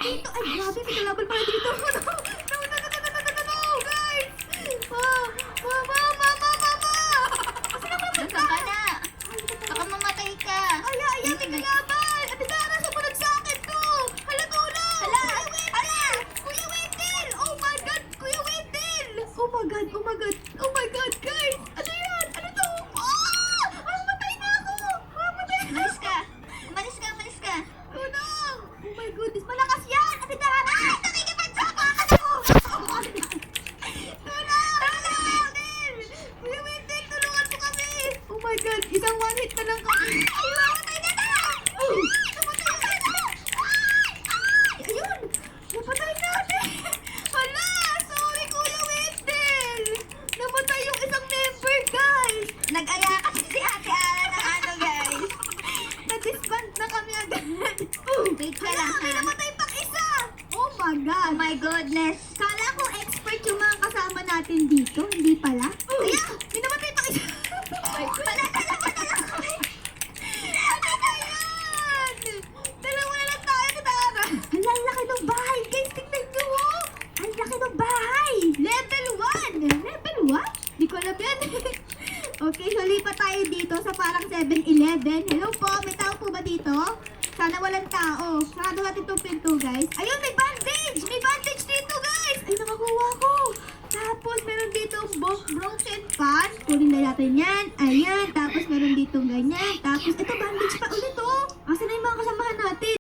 dito. Ay, grabe, may kalaban pala dito. No, guys. Mama. Nasaan ka na? Baka mamatay ka. Ay, may kalaban. Ate Dara, sumunod sa akin to. Hala, tulong. Hala. Kuya Wendell. Oh my God, Kuya Wendell. Oh my God, guys. Ano yan? Ano to? Mamatay na ako. Umalis ka. Tulong. Oh my goodness, malakas yan. Ate Dara. Nakikipagsama ka na mo. Tulong. Kuya Wendell, tulungan mo kami. Oh my God, isang one hit na lang kami. Ay, mamatay na na. Ayun! Napatay natin! Hala! Sorry, Kuya Wendell! Namatay yung isang member, guys! Nag-aya kasi si Ate Ara ng ano, guys. Na-disband na kami agad. Wait ka Hala, lang, may ha? namatay pang isa! Oh my God! Oh my goodness. Kala ko expert yung mga kasama natin dito. Hindi pala. Ayan! May namatay pang isa! Ano ba yan? Dalawa na lang tayo, Tara! Hala, ang laki ng bahay! Guys, tingnan nyo! Oh! Ang laki ng bahay! Level 1! Level 1? Di ko alam yan. Okay, so lipat tayo dito sa parang 7-Eleven. Hello po, may tao po ba dito? Sana walang tao. Sarado natin itong pinto, guys. Ayun, may bandage! May bandage dito, guys! Ay, nakakuha ko! Tapos, meron dito broken pan. Kunin na natin yan. Ayan. Tapos, meron dito ganyan. Tapos, ito bandage pa ulit, oh.